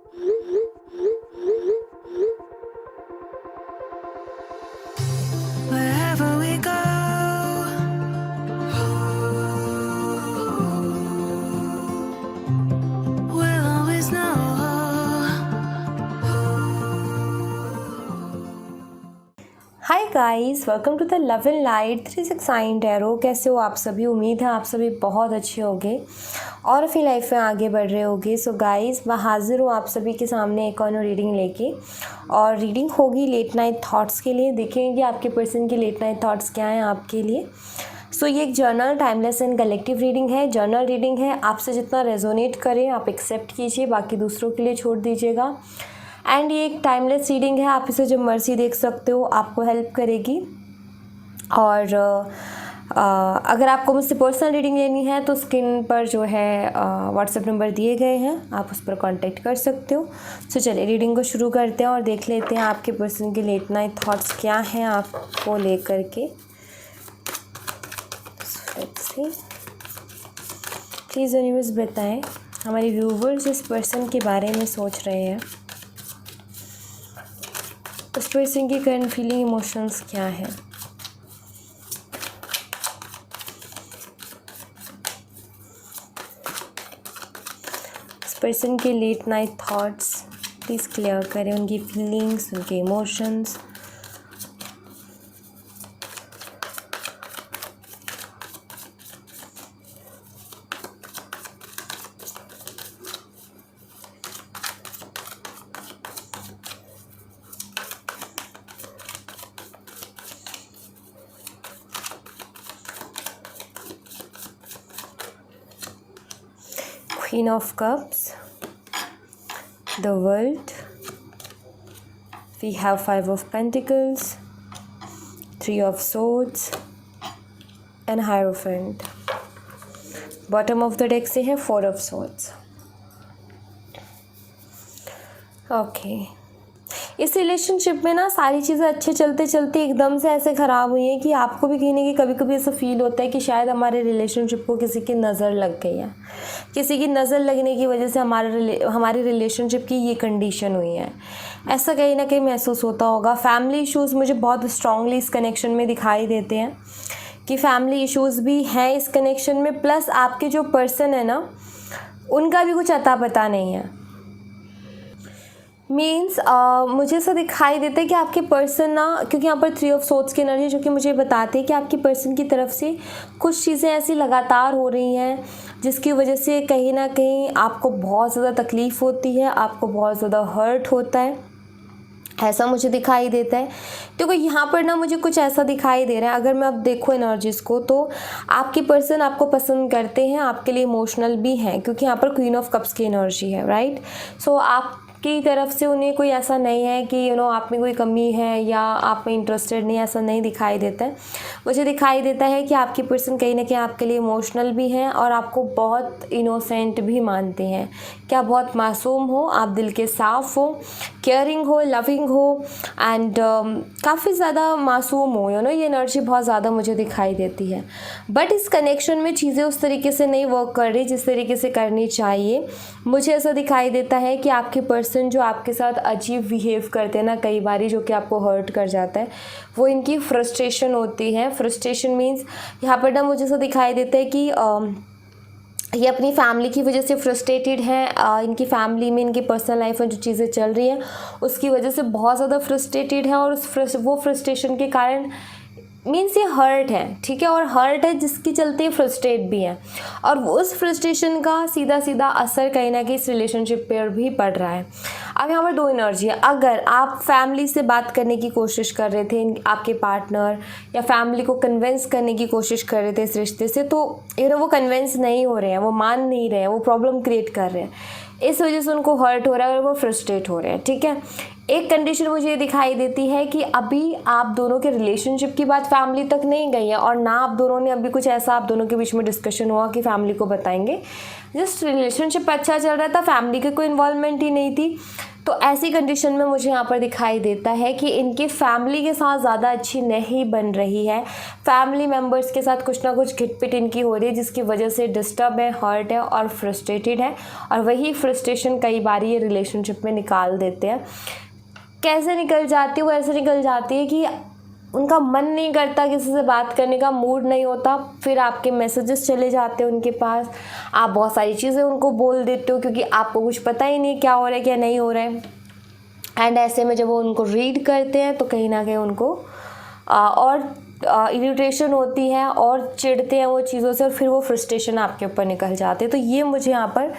Wherever we go, we'll always know. Hi guys, welcome to the love and light 369 tarot. कैसे हो आप सभी? उम्मीद है आप सभी बहुत अच्छे होंगे और अपनी लाइफ में आगे बढ़ रहे होंगे। सो गाइस, मैं हाजिर हूँ आप सभी के सामने एक और रीडिंग लेके, और रीडिंग होगी लेट नाइट थॉट्स के लिए। देखेंगे आपके पर्सन के लेट नाइट थॉट्स क्या हैं आपके लिए। सो ये एक journal, timeless and collective reading है। जर्नल रीडिंग है, आपसे जितना रेजोनेट करे आप एक्सेप्ट कीजिए, बाकी दूसरों के लिए छोड़ दीजिएगा। एंड ये एक टाइमलेस रीडिंग है, आप इसे जब मर्जी देख सकते हो, आपको हेल्प करेगी। और अगर आपको मुझसे पर्सनल रीडिंग लेनी है तो स्क्रीन पर जो है व्हाट्सएप नंबर दिए गए हैं, आप उस पर कांटेक्ट कर सकते हो। सो चलिए रीडिंग को शुरू करते हैं और देख लेते हैं आपके पर्सन के लेट नाइट थॉट्स क्या हैं आपको लेकर के। प्लीज़ यूनिवर्स बताएं हमारे व्यूवर्स इस पर्सन के बारे में सोच रहे हैं, उस पर्सन की करंट फीलिंग, इमोशंस क्या है। उस पर्सन के late night thoughts please clear करें, उनकी फीलिंग्स, उनके emotions. Queen of Cups, the World, we have Five of Pentacles, Three of Swords and Hierophant. Bottom of the deck से है Four of Swords. Okay. इस relationship में ना सारी चीज़ें अच्छे चलते चलते एकदम से ऐसे ख़राब हुई हैं कि आपको भी कहीं ना कहीं कभी कभी ऐसा फील होता है कि शायद हमारे रिलेशनशिप को किसी की नज़र लग गई है। किसी की नज़र लगने की वजह से हमारी रिलेशनशिप की ये कंडीशन हुई है, ऐसा कहीं ना कहीं महसूस होता होगा। फैमिली इश्यूज़ मुझे बहुत स्ट्रांगली इस कनेक्शन में दिखाई देते हैं कि फैमिली इश्यूज़ भी हैं इस कनेक्शन में, प्लस आपके जो पर्सन है ना उनका भी कुछ अता पता नहीं है। मीन्स मुझे ऐसा दिखाई देता है कि आपके पर्सन ना, क्योंकि यहाँ पर थ्री ऑफ सोर्ड्स की एनर्जी जो कि मुझे बताती है कि आपके पर्सन की तरफ से कुछ चीज़ें ऐसी लगातार हो रही हैं जिसकी वजह से कहीं ना कहीं आपको बहुत ज़्यादा तकलीफ़ होती है, आपको बहुत ज़्यादा हर्ट होता है, ऐसा मुझे दिखाई देता है। क्योंकि यहाँ पर ना मुझे कुछ ऐसा दिखाई दे रहा है, अगर मैं अब देखूँ एनर्जीज़ को, तो आपके पर्सन आपको पसंद करते हैं, आपके लिए इमोशनल भी हैं, क्योंकि यहाँ पर क्वीन ऑफ कप्स की एनर्जी है, राइट। सो आपकी तरफ से उन्हें कोई ऐसा नहीं है कि आप में कोई कमी है या आप में इंटरेस्टेड नहीं, ऐसा नहीं दिखाई देता है। मुझे दिखाई देता है कि आपकी पर्सन कहीं ना कहीं आपके लिए इमोशनल भी हैं और आपको बहुत इनोसेंट भी मानते हैं, क्या बहुत मासूम हो, आप दिल के साफ़ हो, केयरिंग हो, लविंग हो एंड काफ़ी ज़्यादा मासूम हो, ये एनर्जी बहुत ज़्यादा मुझे दिखाई देती है। बट इस कनेक्शन में चीज़ें उस तरीके से नहीं वर्क कर रही जिस तरीके से करनी चाहिए। मुझे ऐसा दिखाई देता है कि आपके पर्सन जो आपके साथ अजीब बिहेव करते हैं ना कई बारी, जो कि आपको हर्ट कर जाता है, वो इनकी फ्रस्ट्रेशन होती है। फ्रस्ट्रेशन मीन्स यहाँ पर ना मुझे ऐसा दिखाई देता है कि ये अपनी फैमिली की वजह से फ्रस्ट्रेटेड हैं। इनकी फैमिली में, इनकी पर्सनल लाइफ में जो चीज़ें चल रही हैं उसकी वजह से बहुत ज़्यादा फ्रस्ट्रेटेड है, और वो फ्रस्ट्रेशन के कारण मीन्स ये हर्ट है, ठीक है, और हर्ट है जिसके चलते फ्रस्ट्रेट भी हैं, और उस फ्रस्ट्रेशन का सीधा सीधा असर कहीं ना कहीं इस रिलेशनशिप पर भी पड़ रहा है। अब यहाँ पर दो एनर्जी है। अगर आप फैमिली से बात करने की कोशिश कर रहे थे, आपके पार्टनर या फैमिली को कन्विंस करने की कोशिश कर रहे थे इस रिश्ते से, तो वो कन्विंस नहीं हो रहे हैं, वो मान नहीं रहे हैं, वो प्रॉब्लम क्रिएट कर रहे हैं, इस वजह से उनको हर्ट हो रहा है और वो फ्रस्ट्रेट हो रहे हैं, ठीक है। एक कंडीशन मुझे ये दिखाई देती है कि अभी आप दोनों के रिलेशनशिप की बात फैमिली तक नहीं गई है, और ना आप दोनों ने अभी कुछ ऐसा आप दोनों के बीच में डिस्कशन हुआ कि फैमिली को बताएंगे। जस्ट रिलेशनशिप अच्छा चल रहा था, फैमिली की कोई इन्वॉल्वमेंट ही नहीं थी। तो ऐसी कंडीशन में मुझे यहाँ पर दिखाई देता है कि इनकी फैमिली के साथ ज़्यादा अच्छी नहीं बन रही है। फैमिली मेम्बर्स के साथ कुछ ना कुछ घिटपिट इनकी हो रही है, जिसकी वजह से डिस्टर्ब है, हर्ट है और फ्रस्ट्रेटेड है, और वही फ्रस्ट्रेशन कई बार ये रिलेशनशिप में निकाल देते हैं। कैसे निकल जाती है वो? ऐसे निकल जाती है कि उनका मन नहीं करता, किसी से बात करने का मूड नहीं होता, फिर आपके मैसेजेस चले जाते हैं उनके पास, आप बहुत सारी चीज़ें उनको बोल देते हो क्योंकि आपको कुछ पता ही नहीं क्या हो रहा है क्या नहीं हो रहा है। एंड ऐसे में जब वो उनको रीड करते हैं तो कहीं ना कहीं उनको और इरिटेशन होती है और चिढ़ते हैं वो चीज़ों से, और फिर वो फ्रस्ट्रेशन आपके ऊपर निकल जाते हैं। तो ये मुझे यहाँ पर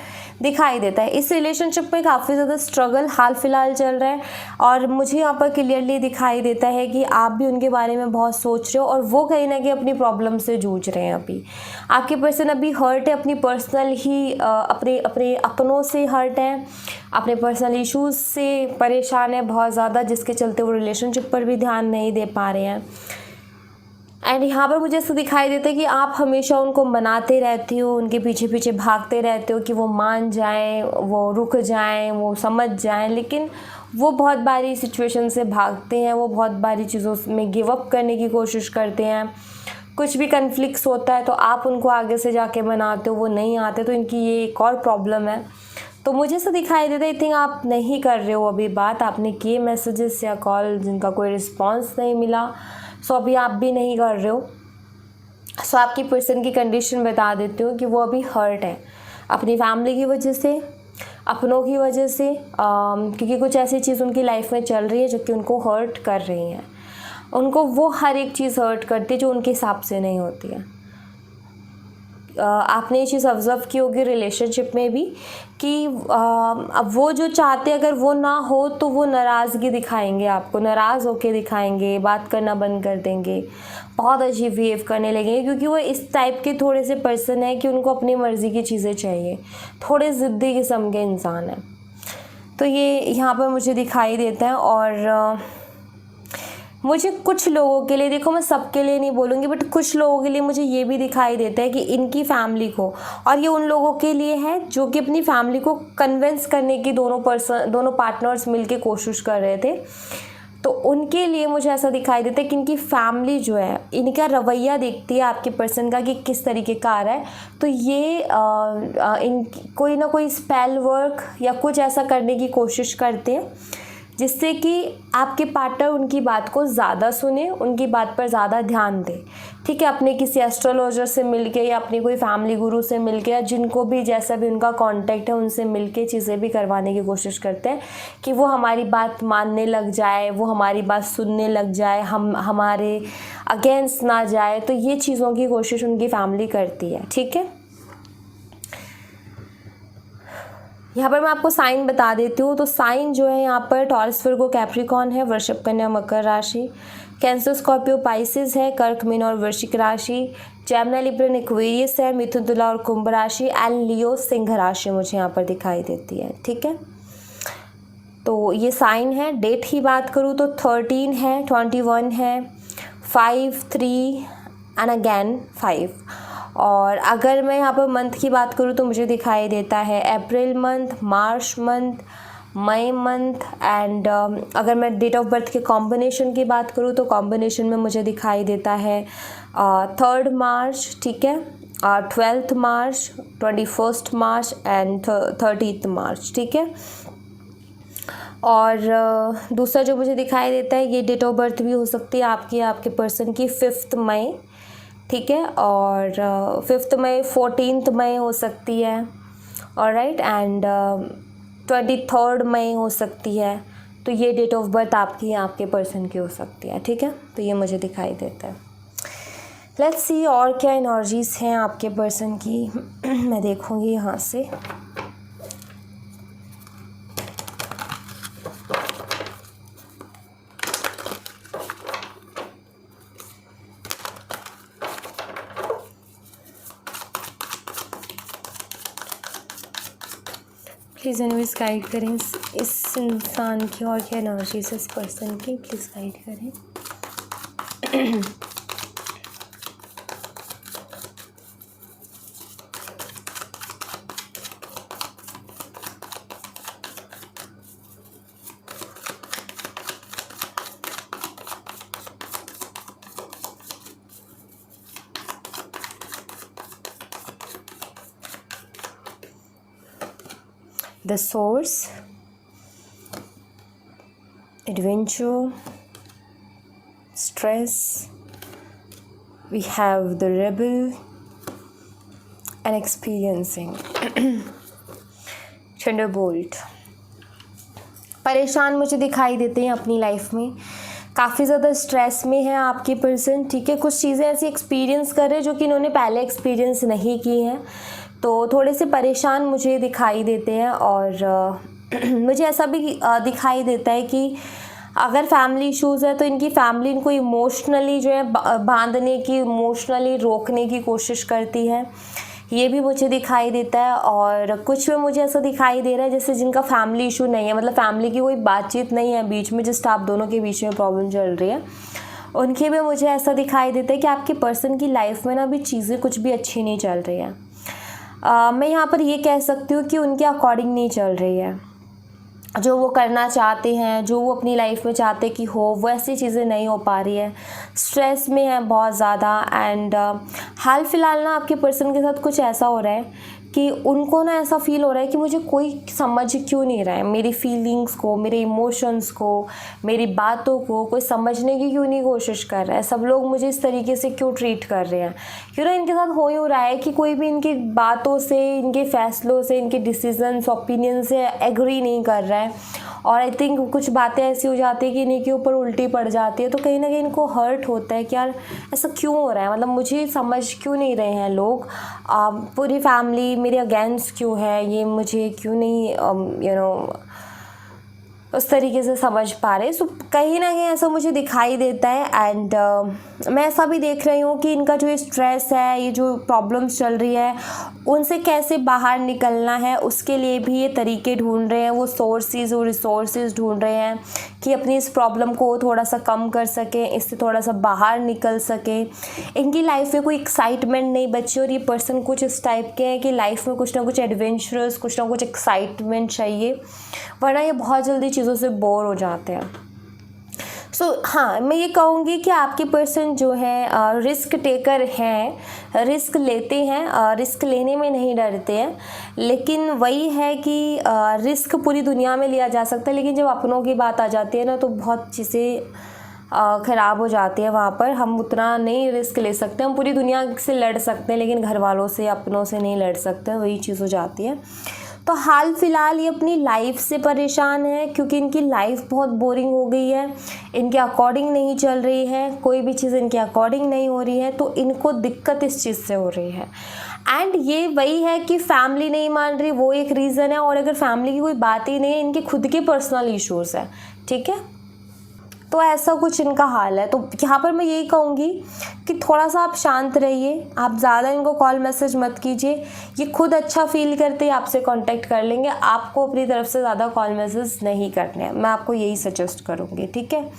दिखाई देता है। इस रिलेशनशिप में काफ़ी ज़्यादा स्ट्रगल हाल फिलहाल चल रहा है, और मुझे यहाँ पर क्लियरली दिखाई देता है कि आप भी उनके बारे में बहुत सोच रहे हो, और वो कहीं ना कहीं अपनी प्रॉब्लम से जूझ रहे हैं। अभी आपके पर्सन अभी हर्ट है, अपनी पर्सनल ही अपने अपने अपनों से हर्ट है, अपने पर्सनल इश्यूज़ से परेशान है बहुत ज़्यादा, जिसके चलते वो रिलेशनशिप पर भी ध्यान नहीं दे पा रहे हैं। एंड यहाँ पर मुझे ऐसा दिखाई देता है कि आप हमेशा उनको मनाते रहती हो, उनके पीछे पीछे भागते रहते हो कि वो मान जाएं, वो रुक जाएं, वो समझ जाएं, लेकिन वो बहुत बारी सिचुएशन से भागते हैं, वो बहुत बारी चीज़ों में गिव अप करने की कोशिश करते हैं। कुछ भी कन्फ्लिक्ट्स होता है तो आप उनको आगे से जाके मनाते हो, वो नहीं आते, तो इनकी ये एक और प्रॉब्लम है। तो मुझे ऐसा दिखाई देता है आई थिंक आप नहीं कर रहे हो अभी बात, आपने किए मैसेजेस या कॉल जिनका कोई रिस्पॉन्स नहीं मिला, सो अभी आप भी नहीं कर रहे हो। सो आपकी पर्सन की कंडीशन बता देती हूँ कि वो अभी हर्ट है अपनी फैमिली की वजह से, अपनों की वजह से, क्योंकि कुछ ऐसी चीज़ उनकी लाइफ में चल रही है जो कि उनको हर्ट कर रही हैं। उनको वो हर एक चीज़ हर्ट करती है जो उनके हिसाब से नहीं होती है। आपने ये चीज़ ऑब्ज़र्व की होगी रिलेशनशिप में भी कि अब वो जो चाहते अगर वो ना हो तो वो नाराज़गी दिखाएंगे, आपको नाराज़ होके दिखाएंगे, बात करना बंद कर देंगे, बहुत अजीब बिहेव करने लगेंगे, क्योंकि वो इस टाइप के थोड़े से पर्सन है कि उनको अपनी मर्ज़ी की चीज़ें चाहिए, थोड़े ज़िद्दी किस्म के इंसान हैं। तो ये यहाँ पर मुझे दिखाई देता है। और मुझे कुछ लोगों के लिए, देखो मैं सबके लिए नहीं बोलूँगी, बट कुछ लोगों के लिए मुझे ये भी दिखाई देता है कि इनकी फैमिली को, और ये उन लोगों के लिए है जो कि अपनी फैमिली को कन्विंस करने की दोनों पार्टनर्स मिलके कोशिश कर रहे थे, तो उनके लिए मुझे ऐसा दिखाई देता है कि इनकी फैमिली जो है, इनका रवैया देखती है आपके पर्सन का कि किस तरीके का आ रहा है, तो ये इन कोई ना कोई स्पेल वर्क या कुछ ऐसा करने की कोशिश करते हैं जिससे कि आपके पार्टनर उनकी बात को ज़्यादा सुने, उनकी बात पर ज़्यादा ध्यान दे। ठीक है, अपने किसी एस्ट्रोलॉजर से मिलके या अपनी कोई फैमिली गुरु से मिलके या जिनको भी जैसा भी उनका कांटेक्ट है उनसे मिलके चीज़ें भी करवाने की कोशिश करते हैं कि वो हमारी बात मानने लग जाए, वो हमारी बात सुनने लग जाए, हम हमारे अगेंस्ट ना जाए। तो ये चीज़ों की कोशिश उनकी फैमिली करती है। ठीक है, यहाँ पर मैं आपको साइन बता देती हूँ। तो साइन जो है यहाँ पर टॉरस, वर्गो, कैप्रिकॉर्न है, वृषभ, कन्या, मकर राशि, कैंसर, स्कॉर्पियो, पाइसेस है, कर्क, मीन और वृश्चिक राशि, जेमिनी, लिब्रा, एक्वेरियस है, मिथुन, तुला और कुंभ राशि, एंड लियो, सिंह राशि मुझे यहाँ पर दिखाई देती है। ठीक है, तो ये साइन है। डेट की बात करूँ तो 13 है, 21 है, 5, 3 एंड अगेन 5। और अगर मैं यहाँ पर मंथ की बात करूँ तो मुझे दिखाई देता है April month, March month, May month, and अगर मैं डेट ऑफ बर्थ के कॉम्बिनेशन की बात करूँ तो कॉम्बिनेशन में मुझे दिखाई देता है 3rd मार्च, ठीक है, 12th March, 21st March and 30th मार्च। ठीक है, और दूसरा जो मुझे दिखाई देता है, ये डेट ऑफ बर्थ भी हो सकती है आपकी, आपके पर्सन की 5th मई। ठीक है, और 5th मई, 14th मई हो सकती है, ऑलराइट, एंड 23rd मई हो सकती है। तो ये डेट ऑफ बर्थ आपकी आपके पर्सन की हो सकती है। ठीक है, तो ये मुझे दिखाई देता है। लेट्स सी और क्या एनर्जीज हैं आपके पर्सन की। मैं देखूँगी यहाँ से। प्लीज़ एनीवेज गाइड करें इस इंसान की और क्या एनर्जीज इस पर्सन की, प्लीज़ गाइड करें। The source, adventure, stress, we have the rebel and experiencing. Thunderbolt, परेशान मुझे दिखाई देते हैं अपनी लाइफ में, काफ़ी ज़्यादा स्ट्रेस में है आपके पर्सन, ठीक है। कुछ चीज़ें ऐसी एक्सपीरियंस कर रहे हैं जो कि इन्होंने पहले एक्सपीरियंस नहीं की हैं, तो थोड़े से परेशान मुझे दिखाई देते हैं। और मुझे ऐसा भी दिखाई देता है कि अगर फैमिली इश्यूज़ है तो इनकी फैमिली इनको इमोशनली जो है बांधने की, इमोशनली रोकने की कोशिश करती है, ये भी मुझे दिखाई देता है। और कुछ में मुझे ऐसा दिखाई दे रहा है जैसे जिनका फैमिली इशू नहीं है, मतलब फैमिली की कोई बातचीत नहीं है बीच में, जस्ट आप दोनों के बीच में प्रॉब्लम चल रही है, उनके में मुझे ऐसा दिखाई देता है कि आपके पर्सन की लाइफ में ना अभी चीज़ें कुछ भी अच्छी नहीं चल रही हैं। मैं यहाँ पर ये कह सकती हूँ कि उनके अकॉर्डिंग नहीं चल रही है। जो वो करना चाहते हैं, जो वो अपनी लाइफ में चाहते कि हो, वैसी चीज़ें नहीं हो पा रही है, स्ट्रेस में है बहुत ज़्यादा। एंड हाल फिलहाल ना आपके पर्सन के साथ कुछ ऐसा हो रहा है कि उनको ना ऐसा फील हो रहा है कि मुझे कोई समझ क्यों नहीं रहा है, मेरी फीलिंग्स को, मेरे इमोशंस को, मेरी बातों को कोई समझने की क्यों नहीं कोशिश कर रहा है, सब लोग मुझे इस तरीके से क्यों ट्रीट कर रहे हैं। क्यों ना इनके साथ हो ही रहा है कि कोई भी इनकी बातों से, इनके फैसलों से, इनके डिसीजंस, ओपिनियन से एग्री नहीं कर रहा है। और आई थिंक कुछ बातें ऐसी हो जाती है कि इन्हीं के ऊपर उल्टी पड़ जाती है, तो कहीं ना कहीं इनको हर्ट होता है कि यार ऐसा क्यों हो रहा है, मतलब मुझे समझ क्यों नहीं रहे हैं लोग, पूरी फैमिली मेरे अगेंस्ट क्यों है, ये मुझे क्यों नहीं उस तरीके से समझ पा रहे। सो कहीं ना कहीं ऐसा मुझे दिखाई देता है। एंड मैं ऐसा भी देख रही हूँ कि इनका जो स्ट्रेस है, ये जो प्रॉब्लम्स चल रही है, उनसे कैसे बाहर निकलना है उसके लिए भी ये तरीके ढूंढ रहे हैं, वो सोर्सेज और रिसोर्सेज ढूंढ रहे हैं कि अपनी इस प्रॉब्लम को थोड़ा सा कम कर सकें, इससे थोड़ा सा बाहर निकल सकें। इनकी लाइफ में कोई एक्साइटमेंट नहीं बची और ये पर्सन कुछ इस टाइप के हैं कि लाइफ में कुछ ना कुछ एडवेंचरस, कुछ ना कुछ एक्साइटमेंट चाहिए, वरना ये बहुत जल्दी चीज़ों से बोर हो जाते हैं। हाँ, मैं ये कहूँगी कि आपके पर्सन जो है रिस्क टेकर हैं, रिस्क लेते हैं, रिस्क लेने में नहीं डरते हैं, लेकिन वही है कि रिस्क पूरी दुनिया में लिया जा सकता है, लेकिन जब अपनों की बात आ जाती है ना तो बहुत चीज़ें ख़राब हो जाती है। वहाँ पर हम उतना नहीं रिस्क ले सकते, हम पूरी दुनिया से लड़ सकते हैं लेकिन घर वालों से, अपनों से नहीं लड़ सकते, वही चीज़ हो जाती है। तो हाल फिलहाल ये अपनी लाइफ से परेशान है क्योंकि इनकी लाइफ बहुत बोरिंग हो गई है, इनके अकॉर्डिंग नहीं चल रही है, कोई भी चीज़ इनके अकॉर्डिंग नहीं हो रही है, तो इनको दिक्कत इस चीज़ से हो रही है। एंड ये वही है कि फैमिली नहीं मान रही, वो एक रीज़न है, और अगर फैमिली की कोई बात ही नहीं है, इनके खुद के पर्सनल इश्यूज़ है, ठीक है। तो ऐसा कुछ इनका हाल है। तो यहाँ पर मैं यही कहूँगी कि थोड़ा सा आप शांत रहिए, आप ज़्यादा इनको कॉल मैसेज मत कीजिए, ये खुद अच्छा फील करते ही आपसे कांटेक्ट कर लेंगे, आपको अपनी तरफ से ज़्यादा कॉल मैसेज नहीं करने हैं, मैं आपको यही सजेस्ट करूँगी, ठीक है।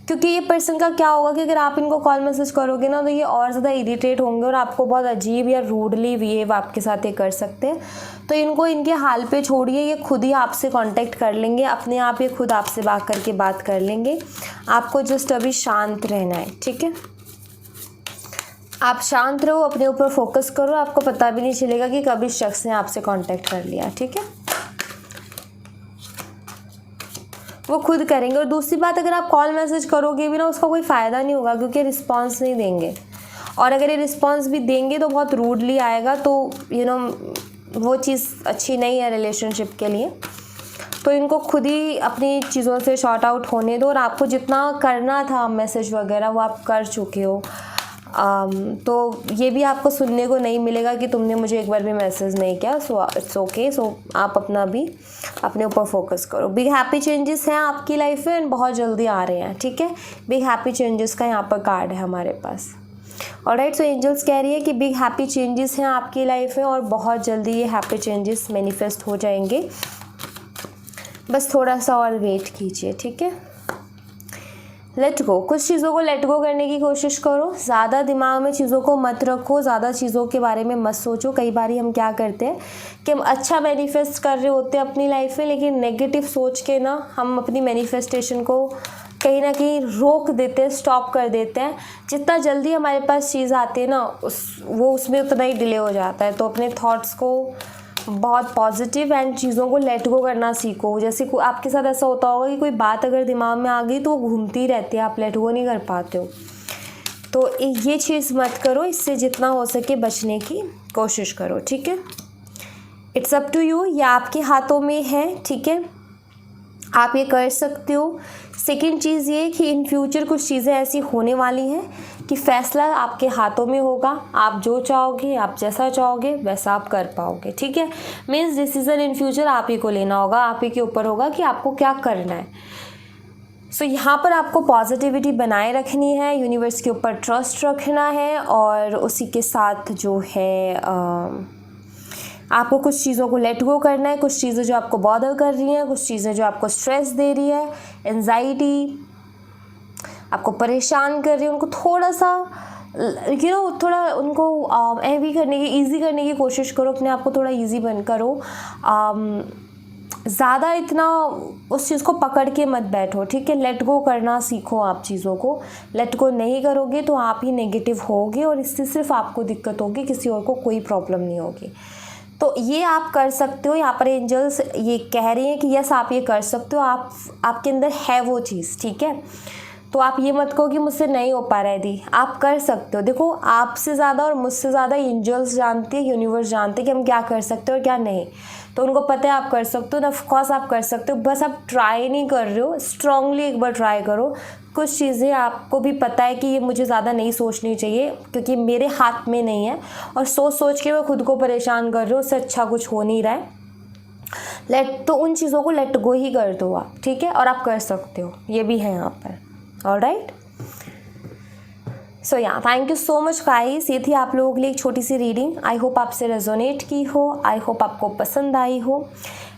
क्योंकि ये पर्सन का क्या होगा कि अगर आप इनको कॉल मैसेज करोगे ना तो ये और ज़्यादा इरिटेट होंगे और आपको बहुत अजीब या रूडली बिहेव आपके साथ ये कर सकते हैं। तो इनको इनके हाल पे छोड़िए, ये खुद ही आपसे कांटेक्ट कर लेंगे, अपने आप ये खुद आपसे बात कर लेंगे। आपको जस्ट अभी शांत रहना है, ठीक है। आप शांत रहो, अपने ऊपर फोकस करो, आपको पता भी नहीं चलेगा कि कभी शख्स ने आपसे कांटेक्ट कर लिया, ठीक है। वो खुद करेंगे। और दूसरी बात, अगर आप कॉल मैसेज करोगे भी ना उसका कोई फ़ायदा नहीं होगा क्योंकि रिस्पांस नहीं देंगे, और अगर ये रिस्पांस भी देंगे तो बहुत रूडली आएगा, तो वो चीज़ अच्छी नहीं है रिलेशनशिप के लिए। तो इनको खुद ही अपनी चीज़ों से शॉर्ट आउट होने दो, और आपको जितना करना था मैसेज वगैरह वो आप कर चुके हो। तो ये भी आपको सुनने को नहीं मिलेगा कि तुमने मुझे एक बार भी मैसेज नहीं किया। So it's okay. सो आप अपना भी अपने ऊपर फोकस करो। बिग हैप्पी चेंजेस हैं आपकी लाइफ में एंड बहुत जल्दी आ रहे हैं, ठीक है। बिग हैप्पी चेंजेस का यहाँ पर कार्ड है हमारे पास। ऑलराइट, सो एंजल्स कह रही है कि बिग हैप्पी चेंजेस हैं आपकी लाइफ में और बहुत जल्दी ये हैप्पी चेंजेस मैनिफेस्ट हो जाएंगे, बस थोड़ा सा और वेट कीजिए, ठीक है। लेट गो, कुछ चीज़ों को लेट गो करने की कोशिश करो, ज़्यादा दिमाग में चीज़ों को मत रखो, ज़्यादा चीज़ों के बारे में मत सोचो। कई बार हम क्या करते हैं कि हम अच्छा मैनिफेस्ट कर रहे होते हैं अपनी लाइफ में, लेकिन नेगेटिव सोच के ना हम अपनी मैनिफेस्टेशन को कहीं ना कहीं रोक देते हैं, स्टॉप कर देते हैं। जितना जल्दी हमारे पास चीज़ आती है ना वो उसमें उतना ही डिले हो जाता है। तो अपने थॉट्स को बहुत पॉजिटिव एंड चीज़ों को लेट गो करना सीखो। जैसे आपके साथ ऐसा होता होगा कि कोई बात अगर दिमाग में आ गई तो वो घूमती रहती है, आप लेट गो नहीं कर पाते हो। तो ये चीज़ मत करो, इससे जितना हो सके बचने की कोशिश करो, ठीक है। इट्स अप टू यू, ये आपके हाथों में है, ठीक है, आप ये कर सकते हो। सेकंड चीज़ ये कि इन फ्यूचर कुछ चीज़ें ऐसी होने वाली हैं कि फ़ैसला आपके हाथों में होगा। आप जो चाहोगे, आप जैसा चाहोगे वैसा आप कर पाओगे, ठीक है। मीन्स डिसीज़न इन फ्यूचर आप ही को लेना होगा, आप ही के ऊपर होगा कि आपको क्या करना है। सो यहाँ पर आपको पॉजिटिविटी बनाए रखनी है, यूनिवर्स के ऊपर ट्रस्ट रखना है, और उसी के साथ जो है आपको कुछ चीज़ों को लेट गो करना है। कुछ चीज़ें जो आपको बॉदर कर रही हैं, कुछ चीज़ें जो आपको स्ट्रेस दे रही है, एंजाइटी आपको परेशान कर रही है, उनको थोड़ा सा थोड़ा उनको हैवी करने की, ईजी करने की कोशिश करो। अपने आप को थोड़ा ईजी बन करो। ज़्यादा इतना उस चीज़ को पकड़ के मत बैठो, ठीक है। लेट गो करना सीखो आप चीज़ों को। लेट गो नहीं करोगे तो आप ही नेगेटिव होगे, और इससे सिर्फ आपको दिक्कत होगी, किसी और को कोई प्रॉब्लम नहीं होगी। तो ये आप कर सकते हो। यहाँ पर एंजल्स ये कह रही हैं कि यस आप ये कर सकते हो, आपके अंदर है वो चीज़, ठीक है। तो आप ये मत कहो कि मुझसे नहीं हो पा रहा है दी, आप कर सकते हो। देखो आपसे ज़्यादा और मुझसे ज़्यादा एंजल्स जानते हैं, यूनिवर्स जानते हैं कि हम क्या कर सकते हो और क्या नहीं। तो उनको पता है आप कर सकते हो, ऑफ कोर्स आप कर सकते हो, बस आप ट्राई नहीं कर रहे हो। स्ट्रांगली एक बार ट्राई करो। कुछ चीज़ें आपको भी पता है कि ये मुझे ज़्यादा नहीं सोचनी चाहिए क्योंकि मेरे हाथ में नहीं है, और सोच के मैं खुद को परेशान कर रही हूँ, उससे अच्छा कुछ हो नहीं रहा है। तो उन चीज़ों को लेट गो ही कर दो आप, ठीक है। और आप कर सकते हो, ये भी है यहाँ पर। ऑलराइट, सो या thank you so much guys. ये थी आप लोगों के लिए एक छोटी सी रीडिंग। आई होप आपसे रेजोनेट की हो, आई होप आपको पसंद आई हो।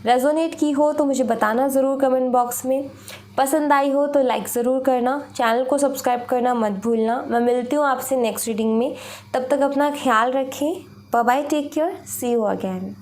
रेजोनेट की हो तो मुझे बताना ज़रूर कमेंट बॉक्स में। पसंद आई हो तो लाइक ज़रूर करना, चैनल को सब्सक्राइब करना मत भूलना। मैं मिलती हूँ आपसे नेक्स्ट रीडिंग में, तब तक अपना ख्याल रखें। Bye bye, take care, see you again.